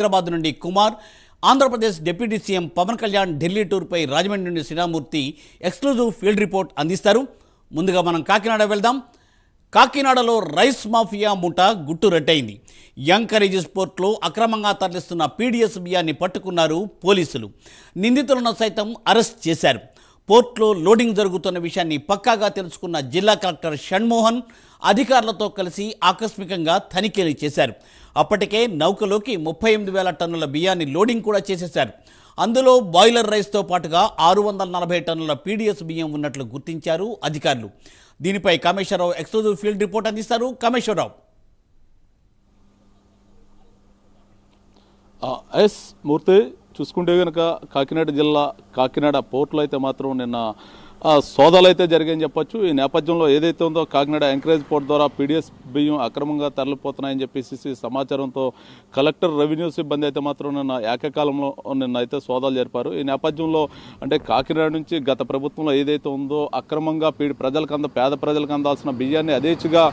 హైదరాబాద్ నుండి Kumar, Andhra Pradesh deputy CM Pawan Kalyan Delhi టూర్పై Rajahmundry నుండి Sriramurthy exclusive field report అందిస్తారు. ముందుగా మనం కాకినాడ వెళ్దాం. కాకినాడలో రైస్ మాఫియా ముఠా గుట్టు రట్టయింది. యంకరేజెస్ పోర్ట్లో అక్రమంగా తరలిస్తున్న పీడీఎస్ బియ్యాన్ని పట్టుకున్నారు పోలీసులు. నిందితులను సైతం అరెస్ట్ చేశారు. పోర్ట్లో లోడింగ్ జరుగుతున్న విషయాన్ని పక్కాగా తెలుసుకున్న జిల్లా కలెక్టర్ షణ్మోహన్ అధికారులతో కలిసి ఆకస్మికంగా తనిఖీలు చేశారు. అప్పటికే నౌకలోకి 38,000 టన్నుల బియ్యాన్ని లోడింగ్ కూడా చేసేశారు. అందులో బాయిలర్ రైస్తో పాటుగా 640 టన్నుల పీడీఎస్ బియ్యం ఉన్నట్లు గుర్తించారు అధికారులు. దీనిపై కామేశ్వరరావు ఎక్స్క్లూజివ్ ఫీల్డ్ రిపోర్ట్ అందిస్తారు. కామేశ్వరరావు. ఎస్ మూర్తి, చూసుకుంటే కనుక కాకినాడ జిల్లా కాకినాడ పోర్టులో అయితే మాత్రం నిన్న సోదాలు అయితే జరిగాయని చెప్పొచ్చు. ఈ నేపథ్యంలో ఏదైతే ఉందో కాకినాడ ఎంకరేజ్ పోర్ట్ ద్వారా పీడీఎస్ బియ్యం అక్రమంగా తరలిపోతున్నాయని చెప్పేసి సమాచారంతో కలెక్టర్ రెవెన్యూ సిబ్బంది అయితే మాత్రం నిన్న ఏకకాలంలో నిన్న అయితే సోదాలు జరిపారు. ఈ నేపథ్యంలో అంటే కాకినాడ నుంచి గత ప్రభుత్వంలో ఏదైతే ఉందో అక్రమంగా పేద ప్రజలకు అందాల్సిన బియ్యాన్ని అదేచ్ఛగా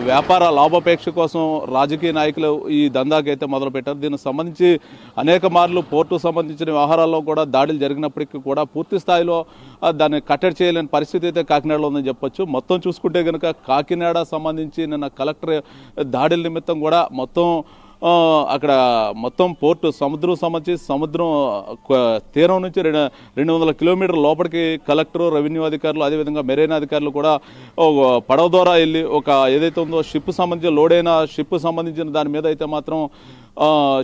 వ్యాపార లాభాపేక్ష కోసం రాజకీయ నాయకులు ఈ దందాకి అయితే మొదలుపెట్టారు. దీనికి సంబంధించి అనేక మార్లు పోర్టుకు సంబంధించిన వ్యవహారాల్లో కూడా దాడులు జరిగినప్పటికీ కూడా పూర్తి స్థాయిలో దాన్ని కట్టడి చేయలేని పరిస్థితి అయితే కాకినాడలో ఉందని చెప్పొచ్చు. మొత్తం చూసుకుంటే కనుక కాకినాడ సంబంధించి నిన్న కలెక్టర్ దాడుల నిమిత్తం కూడా అక్కడ మొత్తం పోర్టు సముద్రం తీరం నుంచి 200 కిలోమీటర్ల లోపలికి కలెక్టర్, రెవెన్యూ అధికారులు, అదేవిధంగా మెరైన్ అధికారులు కూడా పడవ ద్వారా వెళ్ళి ఏదైతే ఉందో లోడైన షిప్ సంబంధించిన దాని మీద అయితే మాత్రం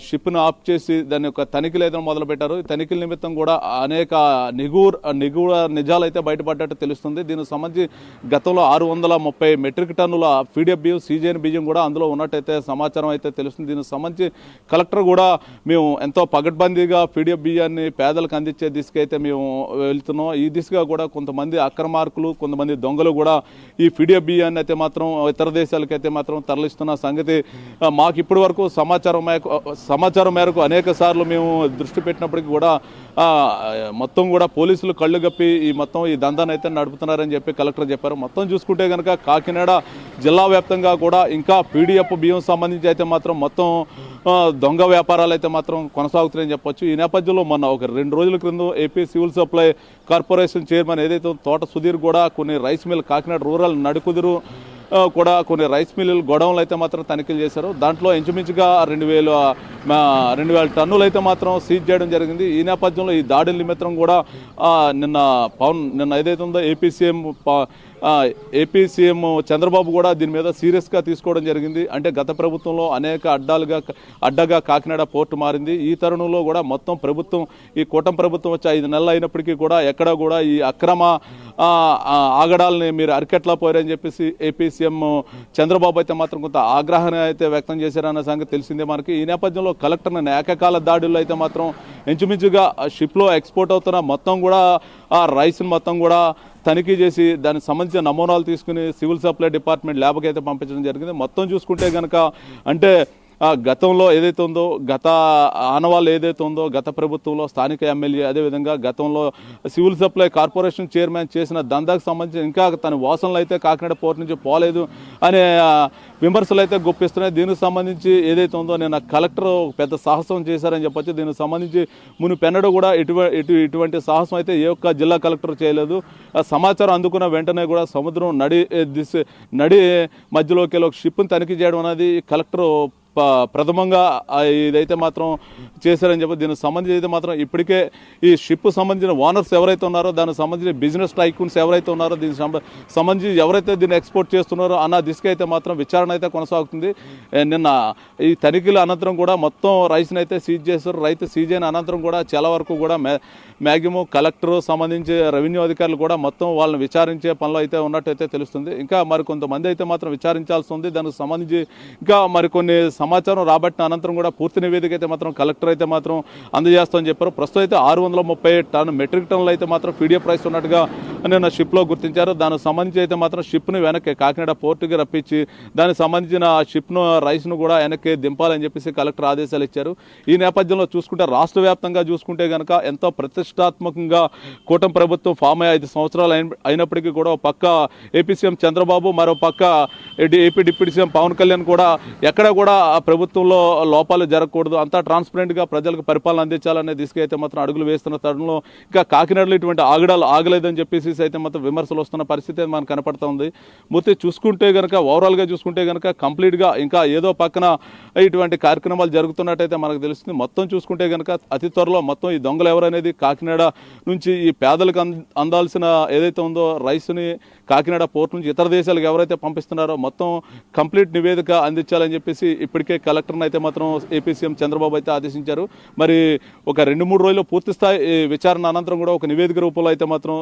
షిప్ను ఆఫ్ చేసి దాని యొక్క తనిఖీలు అయితే మొదలుపెట్టారు. ఈ తనిఖీల నిమిత్తం కూడా అనేక నిగూఢ నిజాలు అయితే బయటపడ్డట్టు తెలుస్తుంది. దీనికి సంబంధించి గతంలో 630 మెట్రిక్ టన్నుల పీడీఎఫ్ బియ్యం, సీజన్ బియ్యం కూడా అందులో ఉన్నట్టయితే సమాచారం అయితే తెలుస్తుంది. దీనికి సంబంధించి కలెక్టర్ కూడా మేము ఎంతో పగడ్బందీగా పీడీఎఫ్ బియ్యాన్ని పేదలకు అందించే దిశగా అయితే మేము వెళ్తున్నాం. ఈ దిశగా కూడా కొంతమంది అక్రమార్కులు, కొంతమంది దొంగలు కూడా ఈ పీడీఎఫ్ బియ్యాన్ని అయితే మాత్రం ఇతర దేశాలకైతే మాత్రం తరలిస్తున్న సంగతి మాకు ఇప్పటి వరకు సమాచారం మేరకు అనేక సార్లు మేము దృష్టి పెట్టినప్పటికీ కూడా మొత్తం కూడా పోలీసులు కళ్ళు గప్పి ఈ దందాన్ని అయితే నడుపుతున్నారని చెప్పి కలెక్టర్ చెప్పారు. మొత్తం చూసుకుంటే కనుక కాకినాడ జిల్లా వ్యాప్తంగా కూడా ఇంకా పీడీఎఫ్ బియ్యం సంబంధించి అయితే మాత్రం మొత్తం దొంగ వ్యాపారాలు అయితే మాత్రం కొనసాగుతున్నాయని చెప్పొచ్చు. ఈ నేపథ్యంలో మొన్న ఒక 2 రోజుల క్రితం AP civil supply corporation chairman ఏదైతే తోట సుధీర్ కూడా కొన్ని రైస్ మిల్ కాకినాడ రూరల్ నడుకుదురు కూడా కొన్ని రైస్ మిల్లులు గొడవలు అయితే మాత్రం తనిఖీలు చేశారు. దాంట్లో ఇంచుమించుగా 2,000 టన్నులు అయితే మాత్రం సీజ్ చేయడం జరిగింది. ఈ నేపథ్యంలో ఈ దాడుల నిమిత్తం కూడా నిన్న ఏదైతే ఉందో ఏపీ సీఎం చంద్రబాబు కూడా దీని మీద సీరియస్గా తీసుకోవడం జరిగింది. అంటే గత ప్రభుత్వంలో అనేక అడ్డగా కాకినాడ పోర్టు మారింది. ఈ తరుణంలో కూడా మొత్తం ప్రభుత్వం, ఈ కూటమి ప్రభుత్వం వచ్చి 5 నెలలు అయినప్పటికీ కూడా ఎక్కడ కూడా ఈ అక్రమ ఆగడాలని మీరు అరికెట్లా పోయారని చెప్పేసి ఏపీ సీఎం చంద్రబాబు అయితే మాత్రం కొంత ఆగ్రహాన్ని అయితే వ్యక్తం చేశారన్న సంగతి తెలిసిందే మనకి. ఈ నేపథ్యంలో కలెక్టర్ని ఏకకాల దాడుల్లో అయితే మాత్రం ఇంచుమించుగా షిప్లో ఎక్స్పోర్ట్ అవుతున్న మొత్తం కూడా ఆ రైస్ని మొత్తం కూడా తనిఖీ చేసి దానికి సంబంధించిన నమూనాలు తీసుకుని సివిల్ సప్లై డిపార్ట్మెంట్ ల్యాబ్కి అయితే పంపించడం జరిగింది. మొత్తం చూసుకుంటే కనుక అంటే గతంలో ఏదైతే ఉందో ఆనవాళ్ళు ఏదైతే ఉందో గత ప్రభుత్వంలో స్థానిక ఎమ్మెల్యే, అదేవిధంగా గతంలో సివిల్ సప్లై కార్పొరేషన్ చైర్మన్ చేసిన దందాకు సంబంధించి ఇంకా తన వాసనలు అయితే కాకినాడ పోర్టు నుంచి పోలేదు అనే విమర్శలు అయితే గుప్పిస్తున్నాయి. దీనికి సంబంధించి ఏదైతే ఉందో నేను కలెక్టర్ పెద్ద సాహసం చేశారని చెప్పొచ్చు. దీనికి సంబంధించి మునుపెన్నడూ కూడా ఇటువంటి సాహసం అయితే ఏ ఒక్క జిల్లా కలెక్టర్ చేయలేదు. సమాచారం అందుకున్న వెంటనే కూడా సముద్రం నడి మధ్యలోకి ఒక షిప్ను తనిఖీ చేయడం అనేది కలెక్టర్ ప్రథమంగా ఇదైతే మాత్రం చేశారని చెప్పి దీనికి సంబంధించి అయితే మాత్రం ఇప్పటికే ఈ షిప్ సంబంధించిన ఓనర్స్ ఎవరైతే ఉన్నారో, దానికి సంబంధించిన బిజినెస్ టైకూన్స్ ఎవరైతే ఉన్నారో, దీనికి సంబంధించి ఎవరైతే దీన్ని ఎక్స్పోర్ట్ చేస్తున్నారో అన్న దిశగా అయితే మాత్రం విచారణ అయితే కొనసాగుతుంది. నిన్న ఈ తనిఖీల అనంతరం కూడా మొత్తం రైస్ని అయితే సీజ్ చేశారు. రైతు సీజ్ అయిన అనంతరం కూడా చాలా వరకు కూడా మ్యాక్సిమం కలెక్టర్ సంబంధించి రెవెన్యూ అధికారులు కూడా మొత్తం వాళ్ళని విచారించే పనిలో అయితే ఉన్నట్టయితే తెలుస్తుంది. ఇంకా మరికొంతమంది అయితే మాత్రం విచారించాల్సి ఉంది. దానికి సంబంధించి ఇంకా మరికొన్ని సమాచారం రాబట్టిన అనంతరం కూడా పూర్తి నివేదిక అయితే మాత్రం కలెక్టర్ అయితే మాత్రం అందజేస్తామని చెప్పారు. ప్రస్తుతం అయితే 630 మెట్రిక్ టన్నులు అయితే మాత్రం పీడీఎఫ్ రైస్ ఉన్నట్టుగా నిన్న షిప్లో గుర్తించారు. దానికి సంబంధించి అయితే మాత్రం షిప్ను వెనక్కి కాకినాడ పోర్టుకి రప్పించి దానికి సంబంధించిన షిప్ను రైస్ను కూడా వెనక్కి దింపాలని చెప్పేసి కలెక్టర్ ఆదేశాలు ఇచ్చారు. ఈ నేపథ్యంలో చూసుకుంటే రాష్ట్ర వ్యాప్తంగా చూసుకుంటే కనుక ఎంతో ప్రతిష్టాత్మకంగా కూటమి ప్రభుత్వం ఫామ్ అయ్యి 5 సంవత్సరాలు అయినప్పటికీ కూడా ఒక పక్క ఏపీ సీఎం చంద్రబాబు, మరో పక్క AP deputy CM Pawan Kalyan కూడా ఎక్కడ కూడా ఆ ప్రభుత్వంలో లోపాలు జరగకూడదు, అంతా ట్రాన్స్పరెంట్గా ప్రజలకు పరిపాలన అందించాలనే దిశగా అయితే మాత్రం అడుగులు వేస్తున్న తరుణంలో ఇంకా కాకినాడలో ఇటువంటి ఆగడాలు ఆగలేదని చెప్పేసి అయితే మాత్రం విమర్శలు వస్తున్న పరిస్థితి మనకు కనపడుతుంది. మూర్తి చూసుకుంటే కనుక ఓవరాల్గా చూసుకుంటే కనుక కంప్లీట్గా ఇంకా ఏదో పక్కన ఇటువంటి కార్యక్రమాలు జరుగుతున్నట్టయితే మనకు తెలుస్తుంది. మొత్తం చూసుకుంటే కనుక అతి త్వరలో మొత్తం ఈ దొంగలు ఎవరనేది కాకినాడ నుంచి ఈ పేదలకు అందాల్సిన ఏదైతే ఉందో రైస్ని కాకినాడ పోర్ట్ నుంచి ఇతర దేశాలకు ఎవరైతే పంపిస్తున్నారో మొత్తం కంప్లీట్ నివేదిక అందించాలని చెప్పేసి ఇప్పటికే కలెక్టర్ని అయితే మాత్రం ఏపీ సీఎం చంద్రబాబు అయితే ఆదేశించారు. మరి ఒక 2-3 రోజుల్లో పూర్తి స్థాయి విచారణ అనంతరం కూడా ఒక నివేదిక రూపంలో అయితే మాత్రం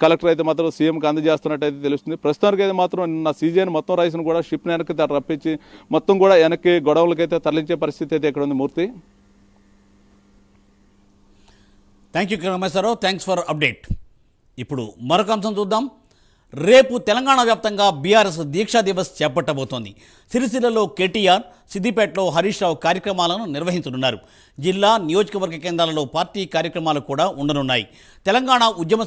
కలెక్టర్ అయితే మాత్రం సీఎంకి అందజేస్తున్నట్టయితే తెలుస్తుంది. ప్రస్తుతానికి అయితే మాత్రం నిన్న సీజన్ మొత్తం రైస్ను కూడా షిప్ని వెనక్కి రప్పించి మొత్తం కూడా వెనక్కి గొడవలకైతే తరలించే పరిస్థితి అయితే ఇక్కడ ఉంది. Murthy, thank you Rameswararao, thanks for update. ఇప్పుడు మరొక అంశం చూద్దాం. రేపు తెలంగాణ వ్యాప్తంగా బీఆర్ఎస్ దీక్షా దివస్ చేపట్టబోతోంది. సిరిసిల్లలో కేటీఆర్, సిద్దిపేటలో హరీష్ రావు కార్యక్రమాలను నిర్వహించనున్నారు. జిల్లా, నియోజకవర్గ కేంద్రాలలో పార్టీ కార్యక్రమాలు కూడా ఉండనున్నాయి. తెలంగాణ ఉద్యమ